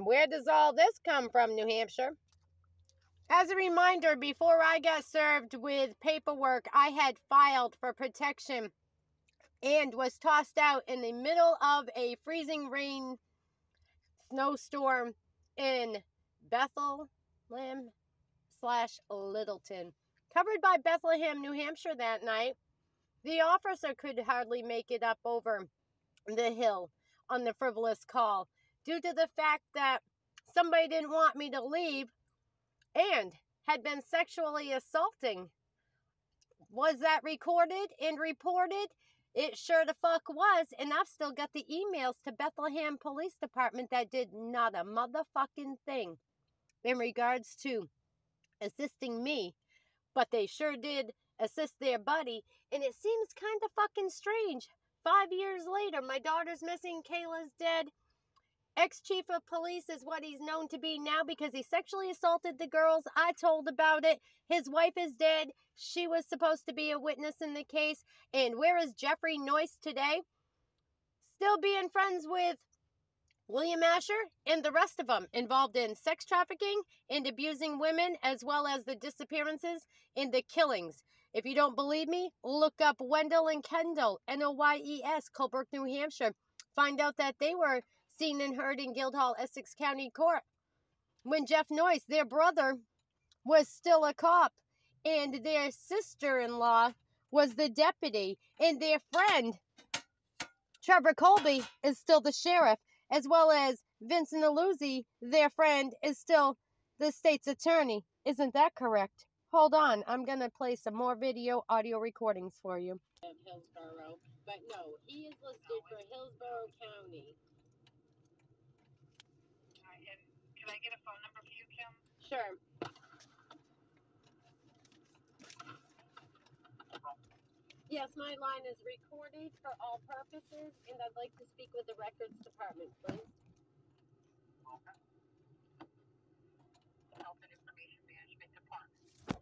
Where does all this come from, New Hampshire? As a reminder, before I got served with paperwork, I had filed for protection and was tossed out in the middle of a freezing rain snowstorm in Bethlehem/Littleton. Covered by Bethlehem, New Hampshire that night. The officer could hardly make it up over the hill on the frivolous call due to the fact that somebody didn't want me to leave and had been sexually assaulting. Was that recorded and reported? It sure the fuck was, and I've still got the emails to Bethlehem Police Department that did not a motherfucking thing in regards to assisting me, but they sure did assist their buddy, and it seems kind of fucking strange. 5 years later, my daughter's missing, Kayla's dead. Ex-chief of police is what he's known to be now because he sexually assaulted the girls. I told about it. His wife is dead. She was supposed to be a witness in the case. And where is Jeffrey Noyce today? Still being friends with William Asher and the rest of them involved in sex trafficking and abusing women, as well as the disappearances and the killings. If you don't believe me, look up Wendell and Kendall, Noyes, Colebrook, New Hampshire. Find out that they were seen and heard in Guildhall, Essex County Court when Jeff Noyce, their brother, was still a cop, and their sister-in-law was the deputy, and their friend, Trevor Colby, is still the sheriff, as well as Vincent Aluzzi, their friend, is still the state's attorney. Isn't that correct? Hold on, I'm going to play some more audio recordings for you. Hillsborough, but no, he is listed for Hillsborough County. Can I get a phone number for you, Kim? Sure. Yes, my line is recorded for all purposes, and I'd like to speak with the records department, please. Okay. Health and Information Management Department.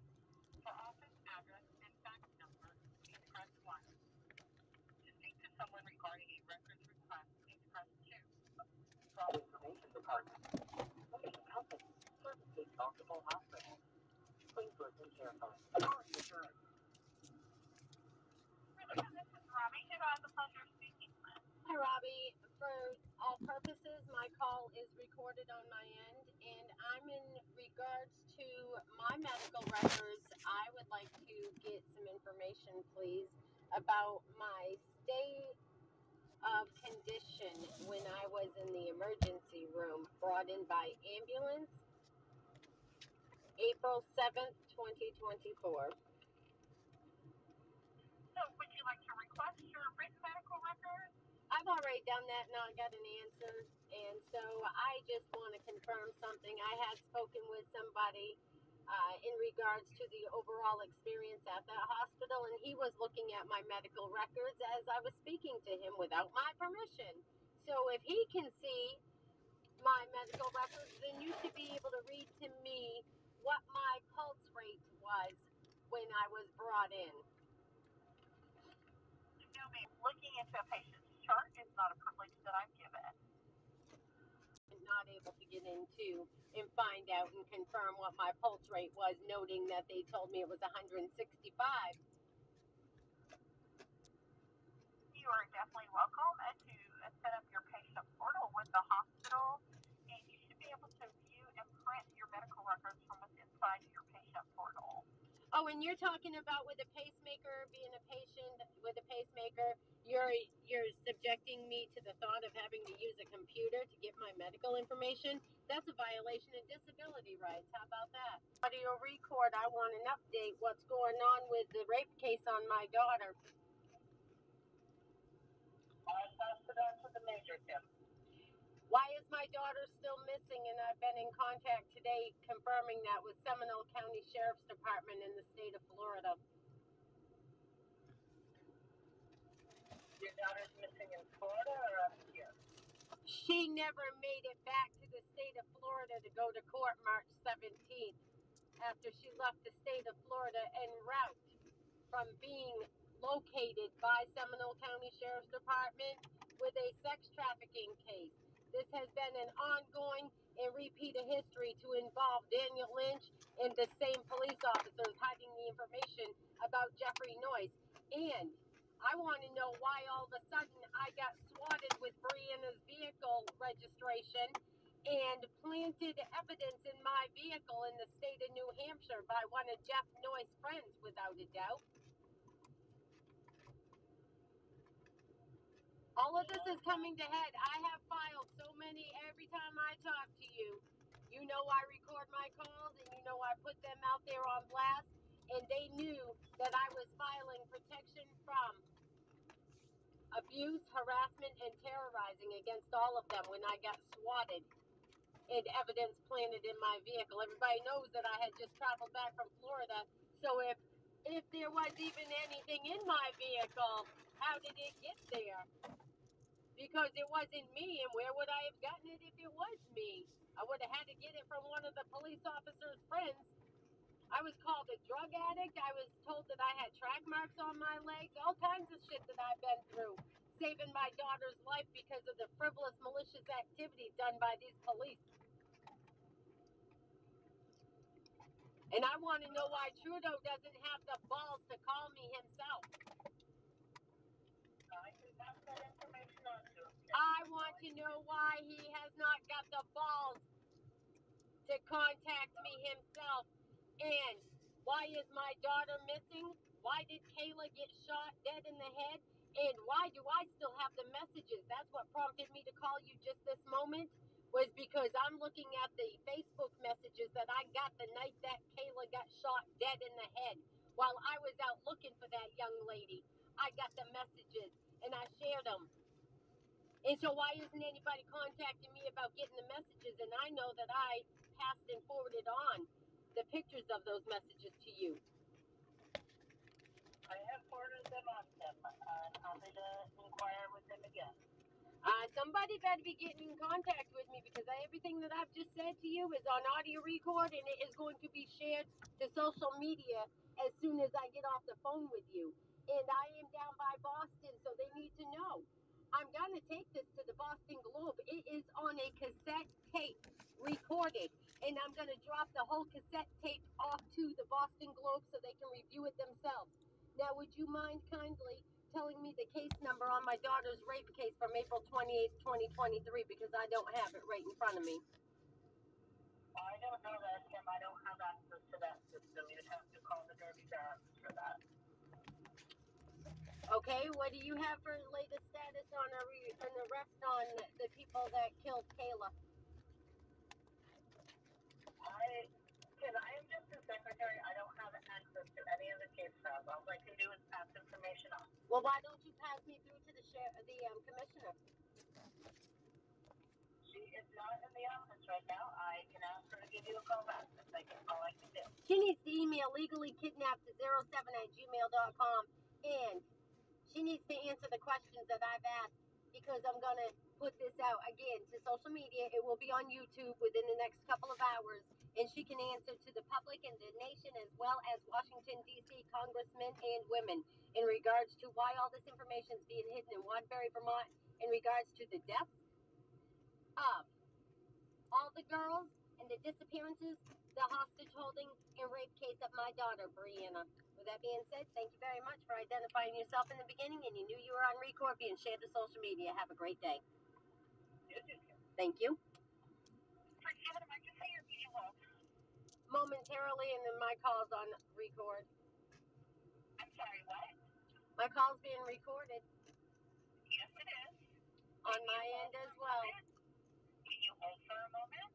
For office address and fax number, please press 1. To speak to someone regarding a records request, please press 2. For Information Department. Services multiple hospitals. Please listen carefully. Quality assurance. This is Robbie. Who do I have the pleasure of speaking with? Hi, Robbie. For all purposes, my call is recorded on my end, and I'm in regards to my medical records. I would like to get some information, please, about my state of condition when I was in the emergency room, brought in by ambulance, April 7th, 2024. So, would you like to request your written medical record? I've already done that and I got an answer, and so I just want to confirm something. I had spoken with somebody in regards to the overall experience at that hospital, and he was looking at my medical records as I was speaking to him without my permission. So if he can see my medical records, then you should be able to read to me what my pulse rate was when I was brought in. No, ma'am. Looking into a patient's chart is not a privilege that I'm given. Not able to get into and find out and confirm what my pulse rate was, noting that they told me it was 165. You are definitely welcome to set up your patient portal with the hospital, and you should be able to view and print your medical records from within inside your patient portal. Oh, and you're talking about with a pacemaker, being a patient with a pacemaker, you're subjecting me to the thought of having to use a computer to get my medical information. That's a violation of disability rights. How about that? Audio record, I want an update. What's going on with the rape case on my daughter? I'll pass it on to the major, Kim. Why is my daughter still missing? And I've been in contact today confirming that with Seminole County Sheriff's Department in the state of Florida. Your daughter's missing in Florida or up here? She never made it back to the state of Florida to go to court March 17th after she left the state of Florida en route from being located by Seminole County Sheriff's Department with a sex trafficking case. This has been an ongoing repeat of history to involve Daniel Lynch and the same police officers hiding the information about Jeffrey Noyce. And I want to know why all of a sudden I got swatted with Brianna's vehicle registration and planted evidence in my vehicle in the state of New Hampshire by one of Jeff Noyce's friends, without a doubt. All of this is coming to head. I have filed so many every time I talk to you. You know I record my calls and you know I put them out there on blast, and they knew that I was filing protection from abuse, harassment, and terrorizing against all of them when I got swatted and evidence planted in my vehicle. Everybody knows that I had just traveled back from Florida, so if there was even anything in my vehicle, how did it get there? Because it wasn't me, and where would I have gotten it if it was me? I would have had to get it from one of the police officers' friends. I was called a drug addict. I was told that I had track marks on my legs, all kinds of shit that I've been through, saving my daughter's life because of the frivolous, malicious activity done by these police. And I want to know why Trudeau doesn't have the balls to call me himself. I can pass that information on to him. I want to know why he has not got the balls to contact me himself. And why is my daughter missing? Why did Kayla get shot dead in the head? And why do I still have the messages? That's what prompted me to call you just this moment, was because I'm looking at the Facebook messages that I got the night that Kayla got shot dead in the head. While I was out looking for that young lady, I got the messages and I shared them. And so why isn't anybody contacting me about getting the messages? And I know that I passed and forwarded on the pictures of those messages to you. I have forwarded them on to him. I'm happy to inquire with him again. Somebody better be getting in contact with me, because everything that I've just said to you is on audio record, and it is going to be shared to social media as soon as I get off the phone with you. And I am down by Boston, so they need to know. I'm going to take this to the Boston Globe. It is on a cassette tape, recorded, and I'm going to drop the whole cassette tape off to the Boston Globe so they can review it themselves. Now, would you mind kindly telling me the case number on my daughter's rape case from April 28th, 2023, because I don't have it right in front of me. I don't know that, Kim. I don't have access to that system. You'd have to call the Derby Barracks for that. Okay, what do you have for latest status on an arrest on the people that killed Kayla? I am just the secretary. I don't have access to any of the case files. All I can do is pass information on. Well, why don't you pass me through to the commissioner? She is not in the office right now. I can ask her to give you a call back. That's all I can do. She needs to email legallykidnapped to 07@gmail.com, and she needs to answer the questions that I've asked, because I'm going to put this out again to social media. It will be on YouTube within the next couple of hours, and she can answer to the public and the nation, as well as Washington, D.C. congressmen and women, in regards to why all this information is being hidden in Waterbury, Vermont, in regards to the deaths of all the girls and the disappearances, the hostage holding and rape case of my daughter, Brianna. With that being said, thank you very much for identifying yourself in the beginning, and you knew you were on record being shared to social media. Have a great day. Thank you. Momentarily, and then my call's on record. I'm sorry, what? My call's being recorded. Yes, it is. On my end as well. Can you hold for a moment?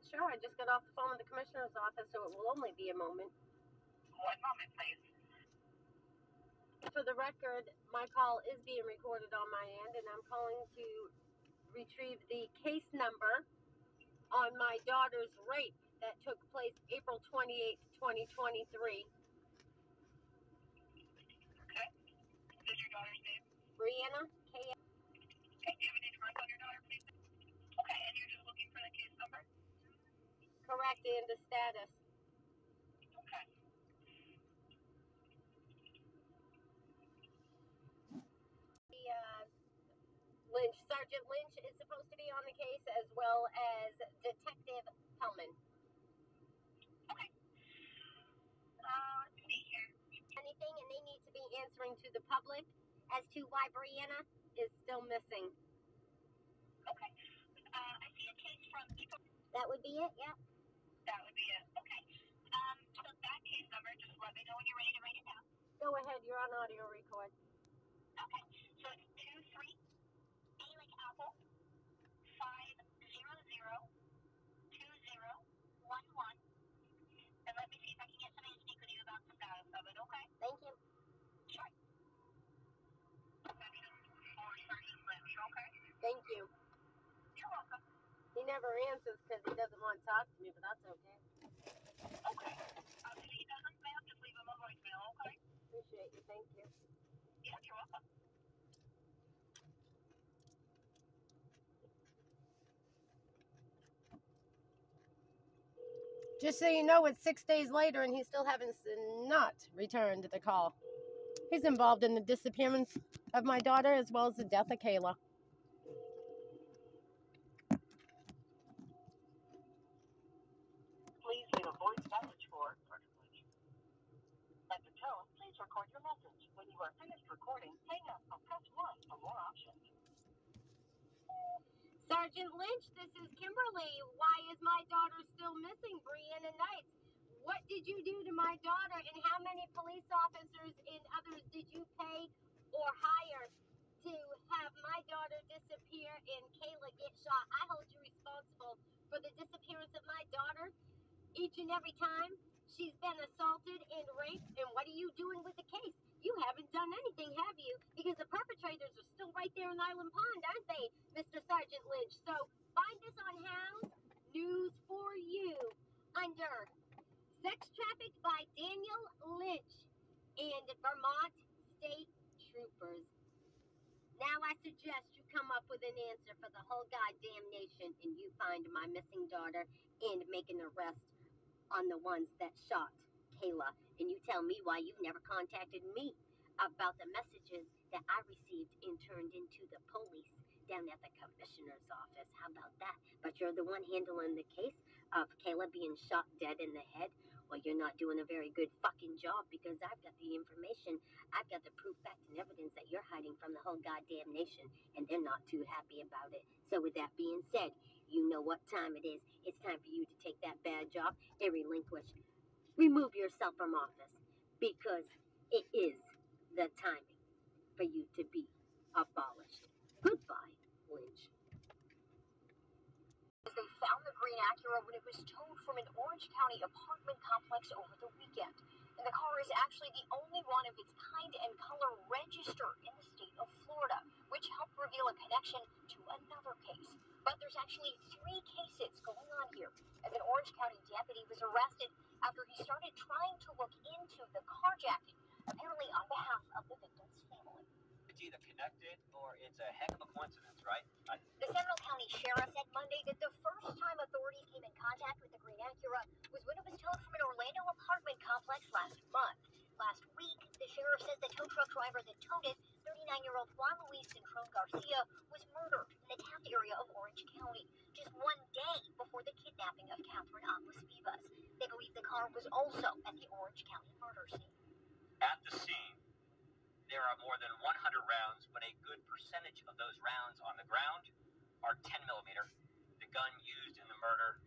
Sure, I just got off the phone with the commissioner's office, so it will only be a moment. 1 moment, please. For the record, my call is being recorded on my end, and I'm calling to retrieve the case number on my daughter's rape that took place April 28th, 2023. Okay. Is your daughter's name? Brianna, Okay, do you have a date of birth on your daughter, please? Okay, and you're just looking for the case number? correct, and the status. Okay. The Sergeant Lynch is supposed to be on the case, as well as to the public as to why Brianna is still missing. Okay. I see a case from people. That would be it, yeah. That would be it. Okay. So that case number, just let me know when you're ready to write it down. Go ahead, you're on audio record. Okay. So it's 23 A like apple 5002011. And let me see if I can get somebody to speak with you about the status of it, okay? Thank you. Sure. Reception for Sargeant Lynch, okay? Thank you. You're welcome. He never answers because he doesn't want to talk to me, but that's okay. Okay. If he doesn't, ma'am, just leave him a voicemail, okay? Appreciate you, thank you. Yeah, you're welcome. Just so you know, it's 6 days later and he still haven't not returned the call. He's involved in the disappearance of my daughter as well as the death of Kayla. Please leave a voice message for Sargeant Lynch. At the tone, please record your message. When you are finished recording, hang up or press 1 for more options. Sargeant Lynch, this is Kimberly. Why is my daughter still missing, Brianna Knights? What did you do to my daughter, and how many police officers and others did you pay or hire to have my daughter disappear and Kayla get shot? I hold you responsible for the disappearance of my daughter each and every time she's been assaulted and raped. And what are you doing with the case? You haven't done anything, have you? Because the perpetrators are still right there in Island Pond, aren't they, Mr. Sargeant Lynch? So find this on House News for You under Sex Trafficked by Daniel Lynch and Vermont State Troopers. Now I suggest you come up with an answer for the whole goddamn nation and you find my missing daughter and make an arrest on the ones that shot Kayla. And you tell me why you've never contacted me about the messages that I received and turned into the police down at the commissioner's office. How about that? But you're the one handling the case of Kayla being shot dead in the head. Well, you're not doing a very good fucking job because I've got the information, I've got the proof, fact, and evidence that you're hiding from the whole goddamn nation, and they're not too happy about it. So with that being said, you know what time it is. It's time for you to take that bad job and relinquish. Remove yourself from office because it is the timing for you to be abolished. Goodbye, Lynch. They found the green Acura when it was towed from an Orange County apartment complex over the weekend. And the car is actually the only one of its kind and color registered in the state of Florida, which helped reveal a connection to another case. But there's actually 3 cases going on here, as an Orange County deputy was arrested after he started trying to look into the carjacking, apparently on behalf of the victim's family. It's either connected or it's a heck of a coincidence, right? The Seminole County Sheriff said Monday that the first time authorities came in contact with the green Acura was when it was towed from an Orlando apartment complex last month. Last week, the sheriff says the tow truck driver that towed it, 39-year-old Juan Luis Centron Garcia, was murdered in the Taft area of Orange County, just 1 day before the kidnapping of Catherine Aguas Vivas. They believe the car was also at the Orange County murder scene. At the scene, there are more than 100 rounds, but a good percentage of those rounds on the ground are 10 millimeter. The gun used in the murder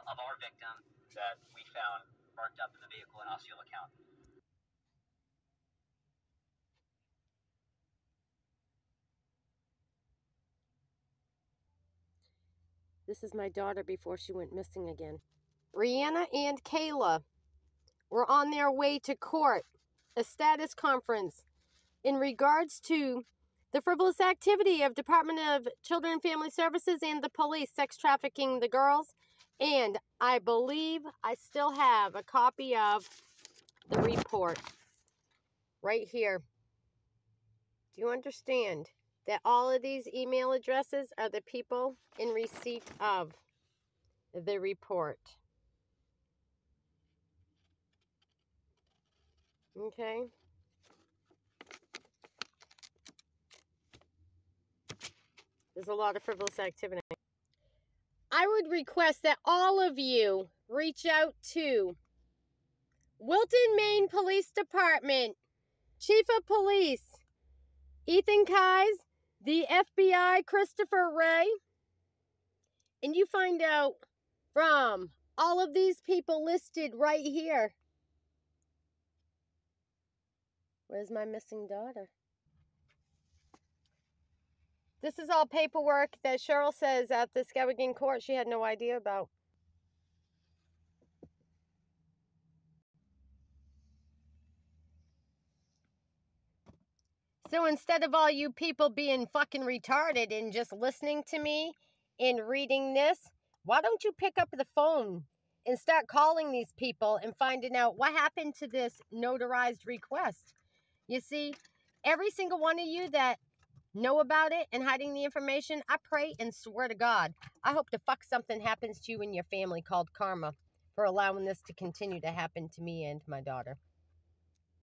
of our victim that we found burnt up in the vehicle in Osceola County. This is my daughter before she went missing again. Brianna and Kayla were on their way to court, a status conference in regards to the frivolous activity of Department of Children and Family Services and the police sex trafficking the girls. And I believe I still have a copy of the report right here. Do you understand that all of these email addresses are the people in receipt of the report? Okay. There's a lot of frivolous activity. I would request that all of you reach out to Wilton, Maine Police Department Chief of Police Ethan Kise, the FBI Christopher Wray, and you find out from all of these people listed right here. Where's my missing daughter? This is all paperwork that Cheryl says at the Skowhegan court she had no idea about. So instead of all you people being fucking retarded and just listening to me and reading this, why don't you pick up the phone and start calling these people and finding out what happened to this notarized request? You see, every single one of you that know about it and hiding the information, I pray and swear to God, I hope the fuck something happens to you and your family called karma for allowing this to continue to happen to me and my daughter.